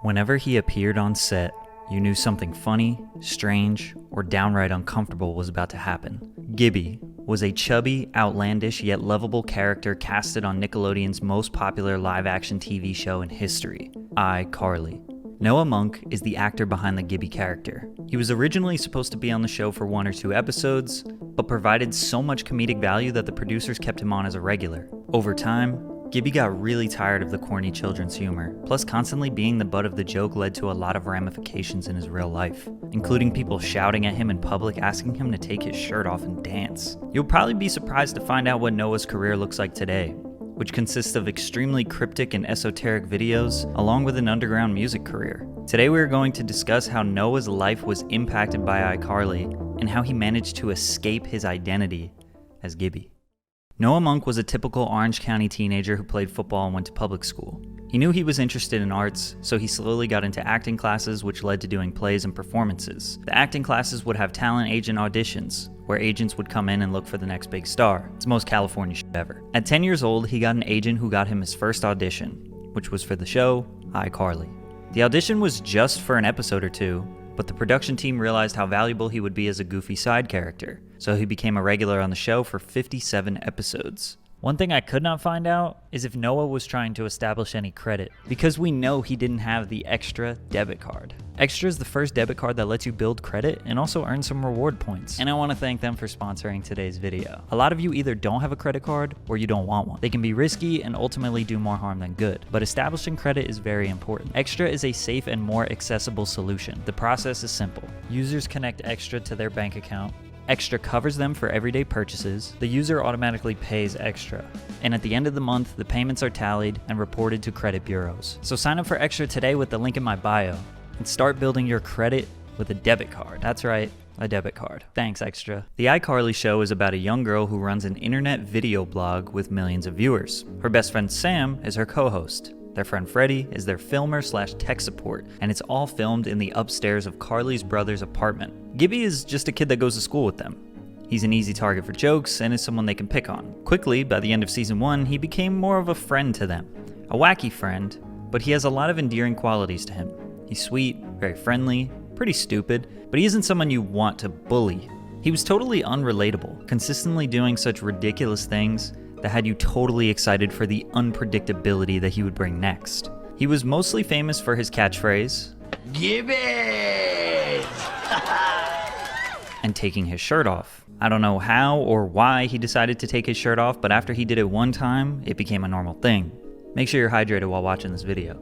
Whenever he appeared on set, you knew something funny, strange, or downright uncomfortable was about to happen. Gibby was a chubby, outlandish, yet lovable character casted on Nickelodeon's most popular live-action TV show in history, iCarly. Noah Monk is the actor behind the Gibby character. He was originally supposed to be on the show for 1 or 2 episodes, but provided so much comedic value that the producers kept him on as a regular. Over time, Gibby got really tired of the corny children's humor, plus constantly being the butt of the joke led to a lot of ramifications in his real life, including people shouting at him in public asking him to take his shirt off and dance. You'll probably be surprised to find out what Noah's career looks like today, which consists of extremely cryptic and esoteric videos, along with an underground music career. Today we are going to discuss how Noah's life was impacted by iCarly, and how he managed to escape his identity as Gibby. Noah Monk was a typical Orange County teenager who played football and went to public school. He knew he was interested in arts, so he slowly got into acting classes, which led to doing plays and performances. The acting classes would have talent agent auditions, where agents would come in and look for the next big star. It's the most California shit ever. At 10 years old, he got an agent who got him his first audition, which was for the show iCarly. The audition was just for an episode or 2, but the production team realized how valuable he would be as a goofy side character, so he became a regular on the show for 57 episodes. One thing I could not find out is if Noah was trying to establish any credit, because we know he didn't have the Extra debit card. Extra is the first debit card that lets you build credit and also earn some reward points. And I want to thank them for sponsoring today's video. A lot of you either don't have a credit card or you don't want one. They can be risky and ultimately do more harm than good, but establishing credit is very important. Extra is a safe and more accessible solution. The process is simple. Users connect Extra to their bank account. Extra covers them for everyday purchases. The user automatically pays Extra, and at the end of the month, the payments are tallied and reported to credit bureaus. So sign up for Extra today with the link in my bio and start building your credit with a debit card. That's right, a debit card. Thanks, Extra. The iCarly show is about a young girl who runs an internet video blog with millions of viewers. Her best friend Sam is her co-host. Their friend Freddie is their filmer/tech support, and it's all filmed in the upstairs of Carly's brother's apartment. Gibby is just a kid that goes to school with them. He's an easy target for jokes and is someone they can pick on. Quickly, by the end of season 1, he became more of a friend to them. A wacky friend, but he has a lot of endearing qualities to him. He's sweet, very friendly, pretty stupid, but he isn't someone you want to bully. He was totally unrelatable, consistently doing such ridiculous things that had you totally excited for the unpredictability that he would bring next. He was mostly famous for his catchphrase, "Gibby!" and taking his shirt off. I don't know how or why he decided to take his shirt off, but after he did it one time, it became a normal thing. Make sure you're hydrated while watching this video.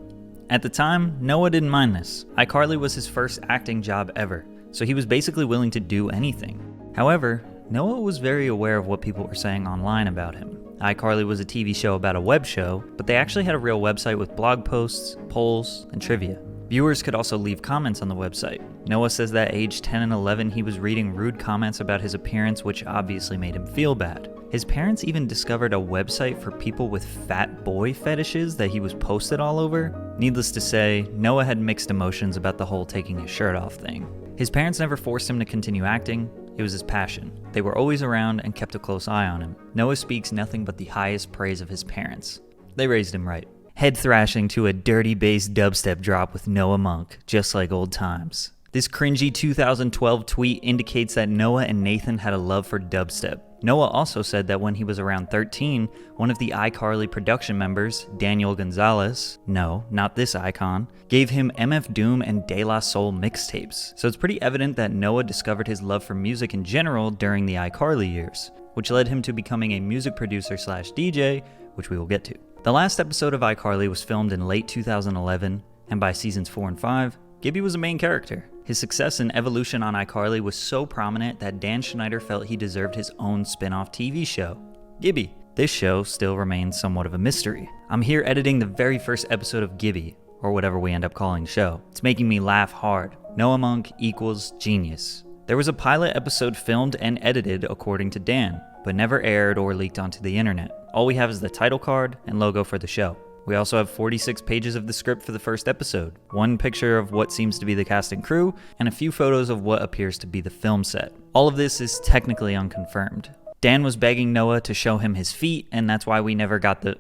At the time, Noah didn't mind this. iCarly was his first acting job ever, so he was basically willing to do anything. However, Noah was very aware of what people were saying online about him. iCarly was a TV show about a web show, but they actually had a real website with blog posts, polls, and trivia. Viewers could also leave comments on the website. Noah says that age 10 and 11 he was reading rude comments about his appearance, which obviously made him feel bad. His parents even discovered a website for people with fat boy fetishes that he was posted all over. Needless to say, Noah had mixed emotions about the whole taking his shirt off thing. His parents never forced him to continue acting. It was his passion. They were always around and kept a close eye on him. Noah speaks nothing but the highest praise of his parents. They raised him right. Head thrashing to a dirty bass dubstep drop with Noah Monk, just like old times. This cringy 2012 tweet indicates that Noah and Nathan had a love for dubstep. Noah also said that when he was around 13, one of the iCarly production members, Daniel Gonzalez, no, not this icon, gave him MF Doom and De La Soul mixtapes. So it's pretty evident that Noah discovered his love for music in general during the iCarly years, which led him to becoming a music producer/DJ, which we will get to. The last episode of iCarly was filmed in late 2011, and by seasons 4 and 5, Gibby was a main character. His success and evolution on iCarly was so prominent that Dan Schneider felt he deserved his own spin-off TV show, Gibby. This show still remains somewhat of a mystery. I'm here editing the very first episode of Gibby, or whatever we end up calling the show. It's making me laugh hard. Noah Monk equals genius. There was a pilot episode filmed and edited according to Dan, but never aired or leaked onto the internet. All we have is the title card and logo for the show. We also have 46 pages of the script for the first episode, one picture of what seems to be the cast and crew, and a few photos of what appears to be the film set. All of this is technically unconfirmed. Dan was begging Noah to show him his feet, and that's why we never got the...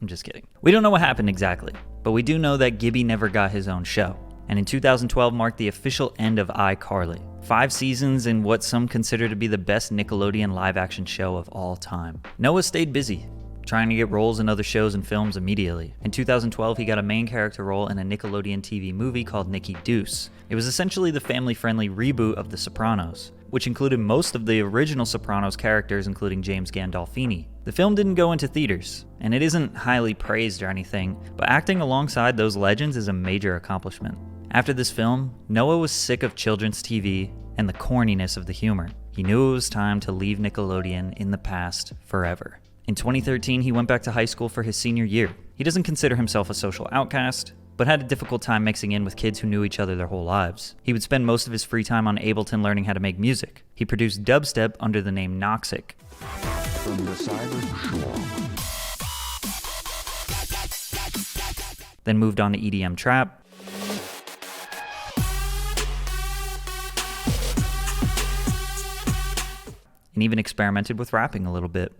I'm just kidding. We don't know what happened exactly. but we do know that Gibby never got his own show. And in 2012 marked the official end of iCarly. 5 seasons in what some consider to be the best Nickelodeon live-action show of all time. Noah stayed busy, trying to get roles in other shows and films immediately. In 2012, he got a main character role in a Nickelodeon TV movie called Nicky Deuce. It was essentially the family-friendly reboot of The Sopranos, which included most of the original Sopranos characters, including James Gandolfini. The film didn't go into theaters, and it isn't highly praised or anything, but acting alongside those legends is a major accomplishment. After this film, Noah was sick of children's TV and the corniness of the humor. He knew it was time to leave Nickelodeon in the past forever. In 2013, he went back to high school for his senior year. He doesn't consider himself a social outcast, but had a difficult time mixing in with kids who knew each other their whole lives. He would spend most of his free time on Ableton learning how to make music. He produced dubstep under the name Noxic. From the cyber shore. Then moved on to EDM trap, and even experimented with rapping a little bit.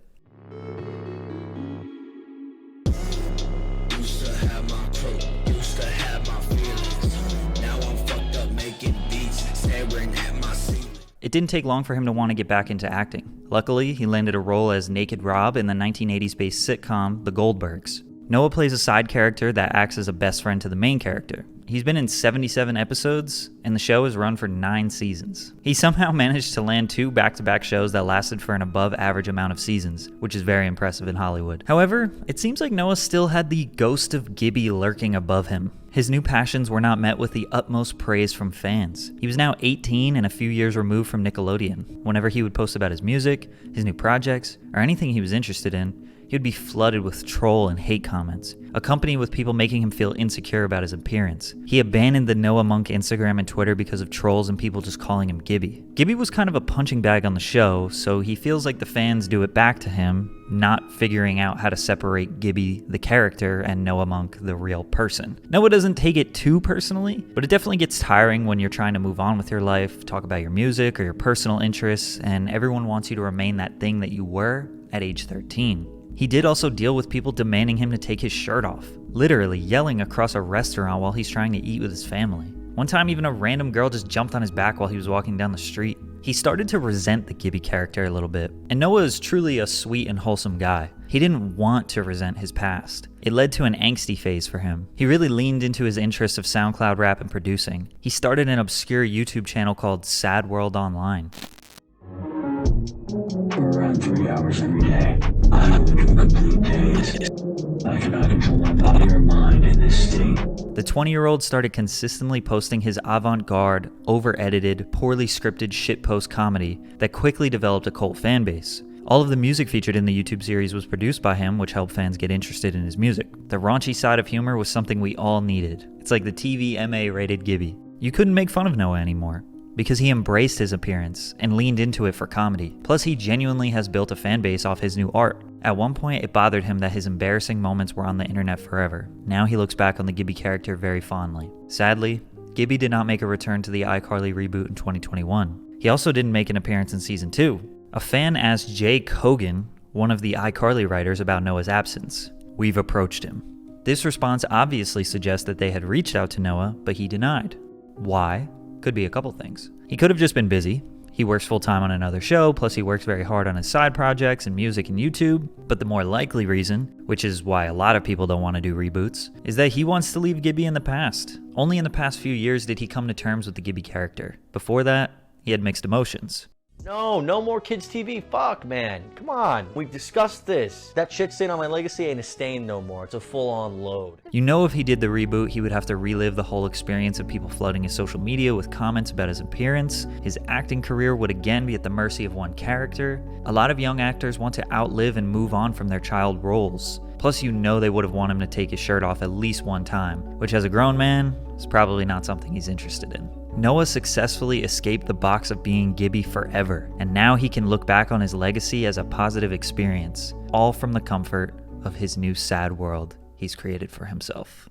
It didn't take long for him to want to get back into acting. Luckily, he landed a role as Naked Rob in the 1980s-based sitcom The Goldbergs. Noah plays a side character that acts as a best friend to the main character. He's been in 77 episodes, and the show has run for 9 seasons. He somehow managed to land 2 back-to-back shows that lasted for an above-average amount of seasons, which is very impressive in Hollywood. However, it seems like Noah still had the ghost of Gibby lurking above him. His new passions were not met with the utmost praise from fans. He was now 18 and a few years removed from Nickelodeon. Whenever he would post about his music, his new projects, or anything he was interested in, he would be flooded with troll and hate comments, accompanied with people making him feel insecure about his appearance. He abandoned the Noah Monk Instagram and Twitter because of trolls and people just calling him Gibby. Gibby was kind of a punching bag on the show, so he feels like the fans do it back to him, not figuring out how to separate Gibby, the character, and Noah Monk, the real person. Noah doesn't take it too personally, but it definitely gets tiring when you're trying to move on with your life, talk about your music or your personal interests, and everyone wants you to remain that thing that you were at age 13. He did also deal with people demanding him to take his shirt off, literally yelling across a restaurant while he's trying to eat with his family. One time, even a random girl just jumped on his back while he was walking down the street. He started to resent the Gibby character a little bit, and Noah is truly a sweet and wholesome guy. He didn't want to resent his past. It led to an angsty phase for him. He really leaned into his interest of SoundCloud rap and producing. He started an obscure YouTube channel called Sad World Online. For around 3 hours every day, I live in a complete daze. I cannot control my body or mind in this state. The 20-year-old started consistently posting his avant-garde, over-edited, poorly scripted shitpost comedy that quickly developed a cult fan base. All of the music featured in the YouTube series was produced by him, which helped fans get interested in his music. The raunchy side of humor was something we all needed. It's like the TV MA-rated Gibby. You couldn't make fun of Noah anymore, because he embraced his appearance and leaned into it for comedy. Plus, he genuinely has built a fan base off his new art. At one point, it bothered him that his embarrassing moments were on the internet forever. Now he looks back on the Gibby character very fondly. Sadly, Gibby did not make a return to the iCarly reboot in 2021. He also didn't make an appearance in season 2. A fan asked Jake Hogan, one of the iCarly writers, about Noah's absence. We've approached him. This response obviously suggests that they had reached out to Noah, but he denied. Why? Could be a couple things. He could have just been busy. He works full-time on another show, plus he works very hard on his side projects and music and YouTube. But the more likely reason, which is why a lot of people don't want to do reboots, is that he wants to leave Gibby in the past. Only in the past few years did he come to terms with the Gibby character. Before that, he had mixed emotions. No more kids TV. Fuck, man. Come on. We've discussed this. That shit stain on my legacy ain't a stain no more. It's a full-on load. You know, if he did the reboot, he would have to relive the whole experience of people flooding his social media with comments about his appearance. His acting career would again be at the mercy of one character. A lot of young actors want to outlive and move on from their child roles. Plus, you know they would have wanted him to take his shirt off at least one time, which as a grown man, is probably not something he's interested in. Noah successfully escaped the box of being Gibby forever, and now he can look back on his legacy as a positive experience, all from the comfort of his new sad world he's created for himself.